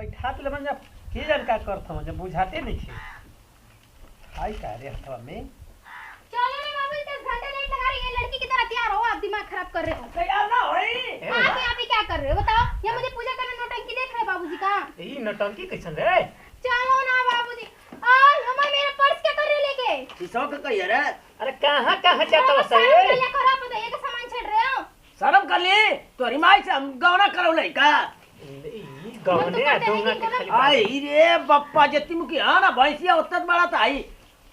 बैठा ले मन जब के जन का करत हम जब बुझाते नहीं छे हाय का रे हवा में चलो ना बाबू 10 घंटे लेट लगा रही है लड़की की तरह तैयार हो आप दिमाग खराब कर रहे हो तैयार ना होई आप यहाँ पे क्या कर रहे हो बताओ ये मुझे पूजा करने नौटंकी देख रहे बाबूजी का ई नौटंकी कैसन रे चलो ना बाबूजी और हमारा मेरा पर्स क्या कर रहे हो लेके शीशो के कहिए रे अरे कहां कहां जाता बस ये करा पता ये का सामान छेड़ रहे हो शर्म कर ली तोरी माई से हम गौना करौले का ई गवने डोंगा के खाली आई रे बप्पा जत्ती मुकी हां ना भैंसिया उतत बड़ा था आई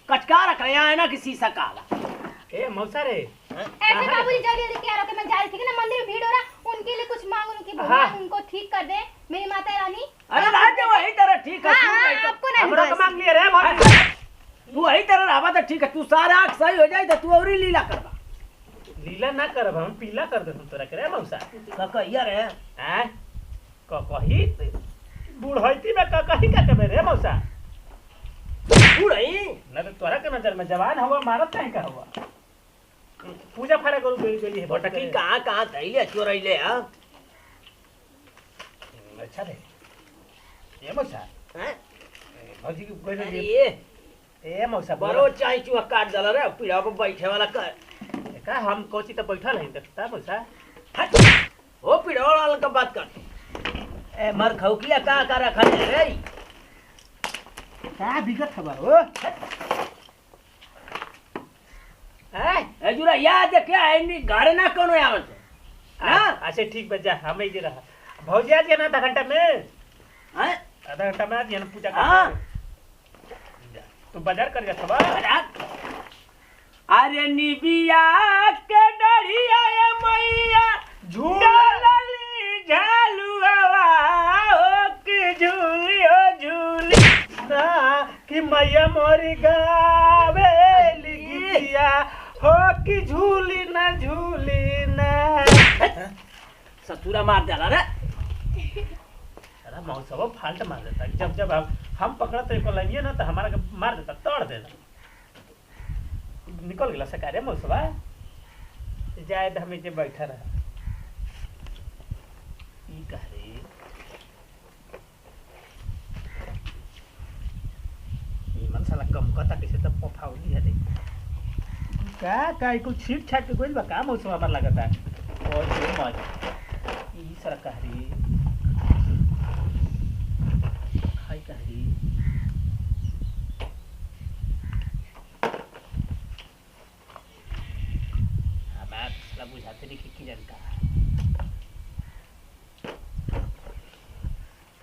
कचका रख रहे हैं ना कि शीशा काला ए मौसा रे ऐसे बाबूजी जल्दी जल्दी तैयार होके मैं जा रही थी ना मंदिर में भीड़ हो रहा उनके लिए कुछ मांगो उनकी भगवान उनको ठीक कर दे मेरी माता रानी अरे राज वही तरह ठीक है तू आपको नहीं हमरा को मांग लिया रे भाई तू वही तरह रहबा तो ठीक है तू सारा आंख सही हो जाए तो तू औरी लीला करबा लीला ना करब हम पीला कर दे हम तोरा के रे मौसा का कहिया रे हैं कही बूढ़ती में कही का कबे रे मौसा तू रही ना तो तोरा के नजर में जवान हवा मारत काहे का हवा पूजा फारा करू बेली है भटकी कहां धइले चोरैले हां अच्छा रे ये मौसा हैं भौजी की कोई अरे नहीं ए मौसा बरो चाय चुआ काट दला रे पीड़ा पे बैठे वाला कर का हम कोची तो बैठल है देखता मौसा हट ओ पीड़ा वाला का बात कर ए मर खौकिया का रखा रे का बिगत खबर हो ए जुरा याद है क्या है नी गाड़े ना कोनो आवत हां अच्छा ठीक बजा हम ही रहा भौजी आज ना आधा घंटा में हैं आधा घंटा में आज पूजा हां कर तू बाजार कर जा खबर अरे निबिया के डरिया ए मैया झूलली झालुआ ओ के झूलियो झूली ना कि मैया मोरी गावे लिगिया हो कि झूली ना ससुरा मार डाला रे अरे मौसम फाल्ट मार देता जब जब हम पकड़ते को लगिए ना तो हमारा के मार देता तोड़ देना निकल गया सकारे मौसवा जाए तो हमें जे बैठा रहा ई कह रे ई मन साला कम कता कैसे तब पफाउली है रे का कुछ छीट छाट के कोई बा का मौसम हमार लगता है और ये मत ई सारा कह रे हाय कह रे बुझाते नहीं कि जनका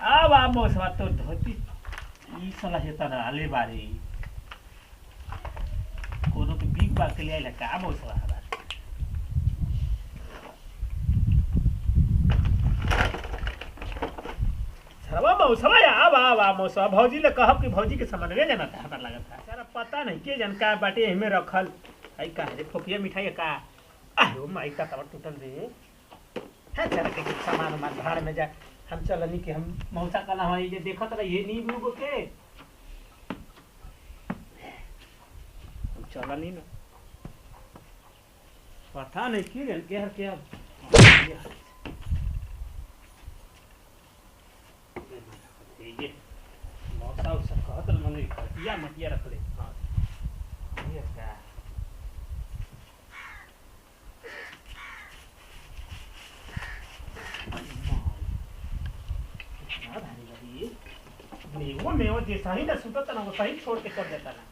अब आ मौसम तो धोती ई साला हेता ना आले बारी कोनो के बिग बाग के लिए आइला का मौसम हमारा सरवा मौसम या आ मौसम भौजी ले कहब कि भौजी के समन्वय जाना था हमरा लगत था सारा पता नहीं के जनका बाटे एमे रखल आई का रे फोफिया मिठाई का आयो माई का तवर टूटल रे है तेरा के सामान हमार भाड़ में जा हम चलनी के हम मौसा कला हई जे देखत रहिए नी बुगो के हम चलनी ना पता नहीं की रे के हर के अब ये मौसा उस कहत मन या मटिया रख ले हां ये का वो जैसा ही ना सुतता ना वो सही छोड़ के कर देता ना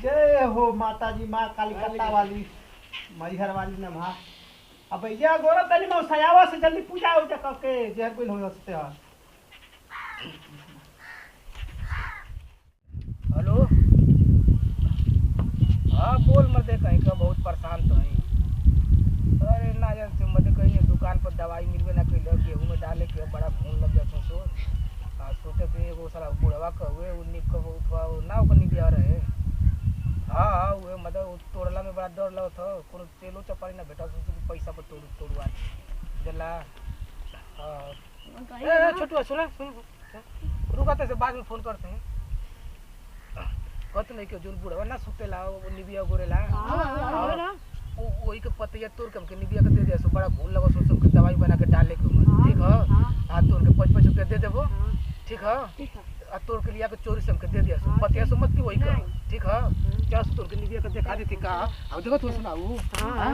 जय हो माता जी माँ कालिकता वाली मैहर वाली न माँ अब भैया गोरा तनी में सयावा से जल्दी पूजा उजा करके जय कोई हो सकते हैं हेलो हाँ बोल मत कहीं का बहुत परेशान तो है अरे ना जानते मत कहीं दुकान पर दवाई मिलवे ना कहीं गेहूँ में डाले के बड़ा घून लग जाता सो सोचे थे एगो सारा बुढ़वा कहुए ना ओकर निबिया रहे हाँ वो मतलब तोड़ला में बड़ा डर लगत था कोनो तेलो चपारी ना भेटा सोचे पैसा पर तोड़वा जला छोटुआ सुन रुका से बाद में फोन करते हैं जानत नहीं कि जोन बुढ़वा ना सुतेला वो निबिया गोरेला वही के पतिया तोड़ के हमके निबिया के दे दे सो बड़ा भूल लगो सो सबके दवाई बना के डाले के ठीक है हां तोड़ के 5-5 रुपया दे देबो ठीक है आ तोड़ के लिया के चोरी से हमके दे दिया सो पतिया सो मत की वही कर ठीक है क्या सो तोड़ के निबिया के दिखा देती का अब देखो तो सुनाऊ हां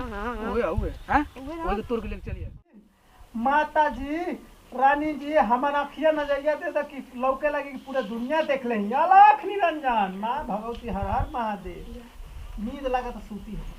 ओए हां वही तोड़ के लेके चलिए माता जी रानी जी हमार अखिया नजरिया दे कि लौके लगे कि पूरा दुनिया देख ले अलख निरंजन माँ भगवती हर हर महादेव नींद लगा तो सूती है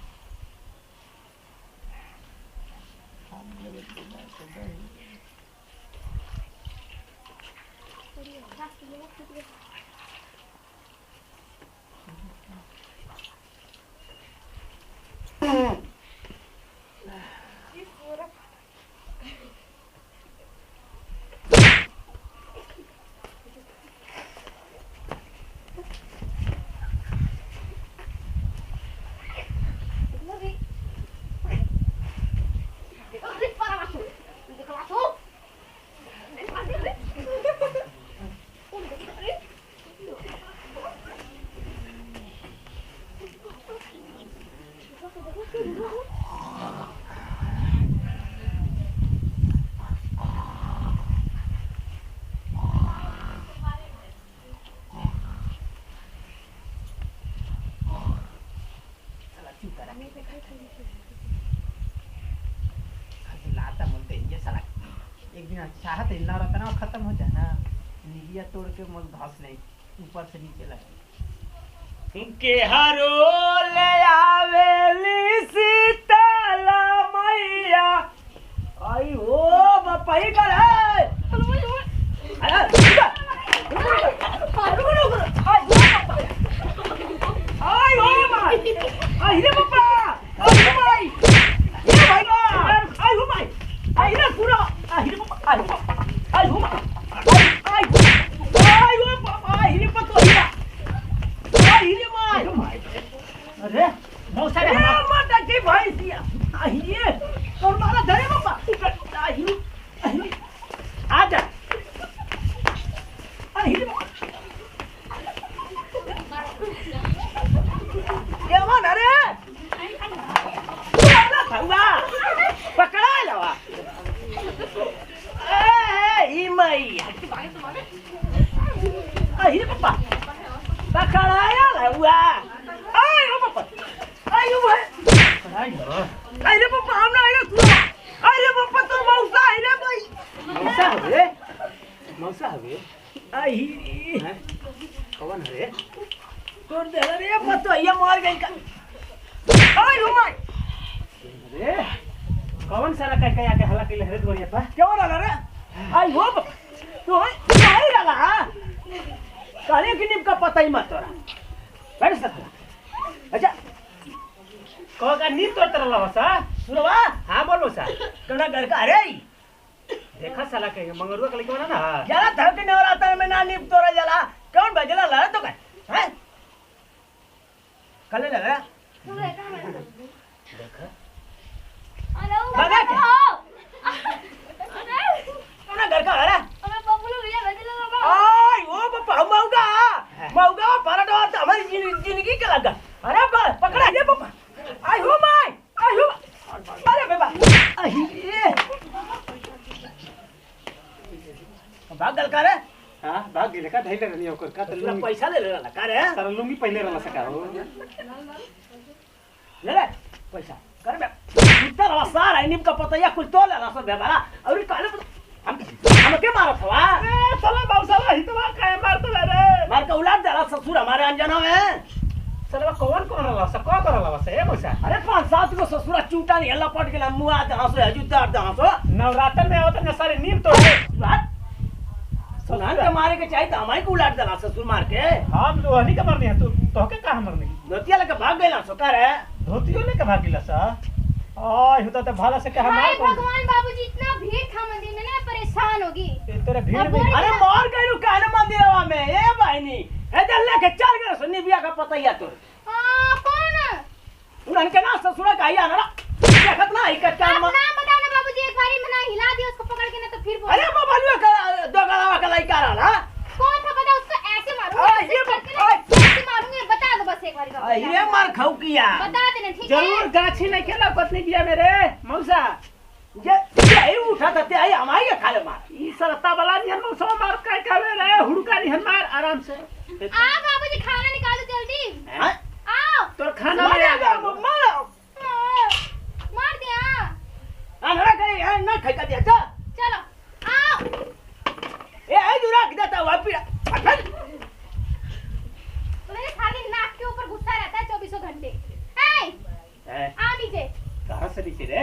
एक दिन चाहत हिलना रहता ना खत्म हो जाए ना निगिया तोड़ के मुझ घास नहीं ऊपर से नीचे लगे के हरो ले आवेली सीताला मैया आई हो बपाई कर है आई हो भाई आई रे पापा आई भाई ये भाई आई हो भाई आई रे पूरा आई रे पापा आई हो आई हो पापा आई रे पतो आई रे माई अरे मौसा रे ए माता की भैंसिया आई रे और मारा धरे पापा आई आजा आई रे ये मन अरे पकड़ा लवा ई मई आई रे पापा पकड़ाया लवा आई हो पापा आई हो भाई आई रे पापा हम ना आई रे तू आई रे पापा तो मौसा आई रे भाई मौसा हवे आई हैं कौन है तोड़ दे रे पतो ये मार गई का आई हो माई अरे कौन सारा कह आके हल्ला के लहरे गोरिया पा क्यों रहा रे आई हो तो आई रहा काले की निम का पता ही मत तोरा बैठ सकता अच्छा कहो का नींद तो तरला वसा सुनवा हां बोलो सा कना घर का अरे देखा साला के मंगरुआ के लेके बना ना जरा धर के नवरात्र में ना निम तोरा जला कौन बजला लड़ा तो का हैं कले लगा देखा हेलो बगा के अरे कना घर का अरे अबे बबलू भैया भेज लो बाबा आई ओ पापा मौगा पराठा तो हमारी जिंदगी का लगा अरे पकड़ा ये पापा आई हो माय आई हो अरे बाबा आई ये भागल का रे हां भाग गेले का धैले रहनी ओकर का पूरा पैसा ले लेला का रे सारा लुंगी पहले रहला सका हो ले ले पैसा कर बे इतना रवा सारा निम का पता या कुछ तो लेला सब बेबारा और काले हम के मारत हवा ए साला बाबूसाला हितवा काहे मारत रे मार का उलाट देला ससुर हमारे अनजाना में साला कौन रहला सा का करला वसा ए मौसा अरे 5-7 को ससुरा चूटा नहीं हल्ला पट गेला मुआ दहा सो हजुदार दहा सो नवरात्र में आवत न सारे नींद तो बात सोनान के मारे के चाहिए तो हमारे को उलाट देला ससुर मार के हम लोहनी के मरनी है तो के कहां मरनी नोतिया लेके भाग गइला सोका रे धोतियो लेके भागिला सा आय होता तो भाला से कहा भाई मार भगवान बाबूजी इतना भीड़ था मंदिर में ना परेशान होगी तेरे भीड़ में अरे मार गइलू काहे मंदिरवा में ए बहनी ए दल लेके चल गए सुन्नी बिया का पता ही तो कौन उनन के ना ससुरा का आया ना देखत ना ही कच्चा आप नाम बताना बाबूजी एक बारी में ना हिला दियो उसको पकड़ के ना तो फिर बोल अरे मोबाइल का दो गलावा का लइका रहा कौन था पता उसको ऐसे मारूंगी ऐसे मारूंगी बता अहिरे मार खाऊ किया बता देना ठीक है जरूर गाछी नहीं खेला पत्नी बिया मेरे मौसा ये उठा ते आई हमारे खाले मार ई सरता वाला निहन मौसा मार काय खावे रे हुड़का निहन मार आराम से आ बाबूजी खाना निकालो जल्दी हां आओ तोर खाना मार में आ जा मार मार दिया अनरा करे ना खाई का दिया जा चलो आओ ए आई दूरा किदा वापी मेरे खाली नाक के ऊपर गुस्सा रहता है 24 घंटे आ नीचे कहां से नीचे रे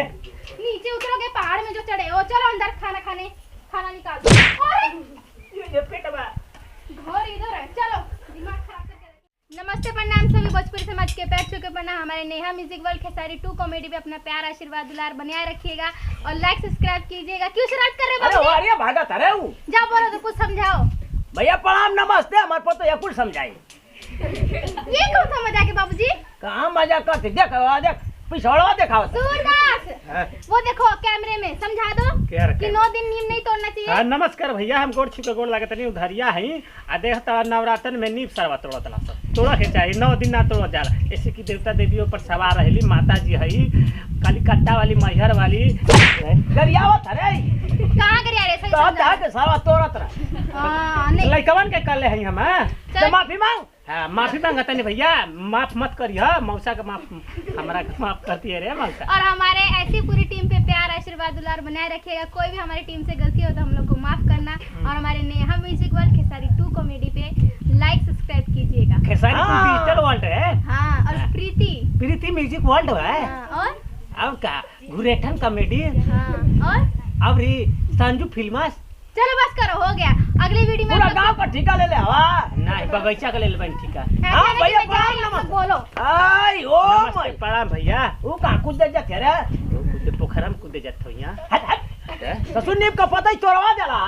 नीचे उतरोगे पहाड़ में जो चढ़े हो चलो अंदर खाना निकाल दो अरे ये पेटवा घर इधर है चलो दिमाग खराब करके नमस्ते प्रणाम सभी भोजपुरी समाज के पैर छू के बना हमारे Neha music world Khesari 2 comedy पे अपना प्यार आशीर्वाद दुलार बनाए रखिएगा और लाइक सब्सक्राइब कीजिएगा क्यों शरारत कर रहे अरे हो वारिया भागा था रे हूं जा बोलो तो कुछ समझाओ भैया प्रणाम नमस्ते हमारे को तो ये कुछ समझाई ये कौन सा मजाक है बाबूजी कहां मजाक करते देख देख पिछड़वा दिखाओ सूरदास वो देखो कैमरे में समझा दो क्या रखा कि 9 दिन नींद नहीं तोड़ना चाहिए हाँ नमस्कार भैया हम गोड़ छुके गोड़ लागत नहीं उधरिया है आ देखता नवरात्रन में नींब सरवा तोड़त ला सब तोड़ा के चाहिए 9 दिन ना तोड़ा जाला ऐसे कि देवता देवियों पर सवार रहेली माता जी है कालीकट्टा वाली मैहर वाली गरियावत रे कहां कर यार तो ऐसा दा के सारा तोड़त रहा हां नहीं लइकवन के कर ले हैं हम तो माफी मांग हाँ माफी मांगता नहीं भैया माफ मत करिए मौसा का माफ हमरा का माफ करती है रे मौसा और हमारे ऐसी पूरी टीम पे प्यार आशीर्वाद दुलार बनाए रखिएगा कोई भी हमारी टीम से गलती हो तो हम लोग को माफ करना और हमारे Neha music world Khesari 2 comedy पे लाइक सब्सक्राइब कीजिएगा खेसारी हाँ। डिजिटल वर्ल्ड है हाँ और प्रीति म्यूजिक वर्ल्ड है हाँ, और अब का घुरेठन कॉमेडी हाँ, और अब री संजू फिल्मास चलो बस करो हो गया अगली वीडियो में पूरा हम लोग गांव का ठिका ले ले हवा नहीं बगीचा के लेल बन ठीक है ऐसा हाँ, नहीं भैया, मैं जा रही हूँ, प्रणाम, आप लोग बोलो आई ओ नमस्ते माय प्रणाम भैया वो का कुछ दे जा रे कुछ पोखरा में कूदे जात हो यहाँ हट हट ससुर नीब का पता ही तोड़वा देला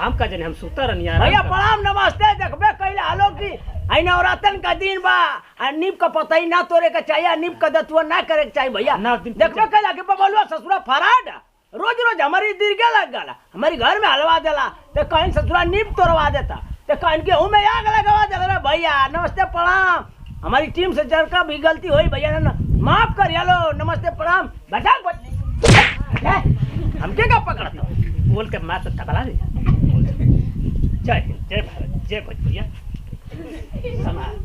हम का जने हम सुतर रनिया भैया प्रणाम नमस्ते देखबे कइले आलो की आई नवरात्रन का दिन बा आ नीब का पता ही ना तोड़े का चाहिए नीब का दतुआ ना करे के चाहिए भैया 9 दिन देखबे कइला के बबलुआ ससुरा फराड रोज रोज हमारी दीर्घे लग गला हमारी घर में हलवा देला ते कहीं ससुरा नीब तोड़वा देता ते कहीं गेहूं में आग लगवा देला रे भैया नमस्ते प्रणाम हमारी टीम से जर का भी गलती हुई भैया ना माफ कर हेलो नमस्ते प्रणाम बैठा हम क्या पकड़ता बोल के मार तो तबला दे जय हिंद जय भारत जय भोजपुरिया समाज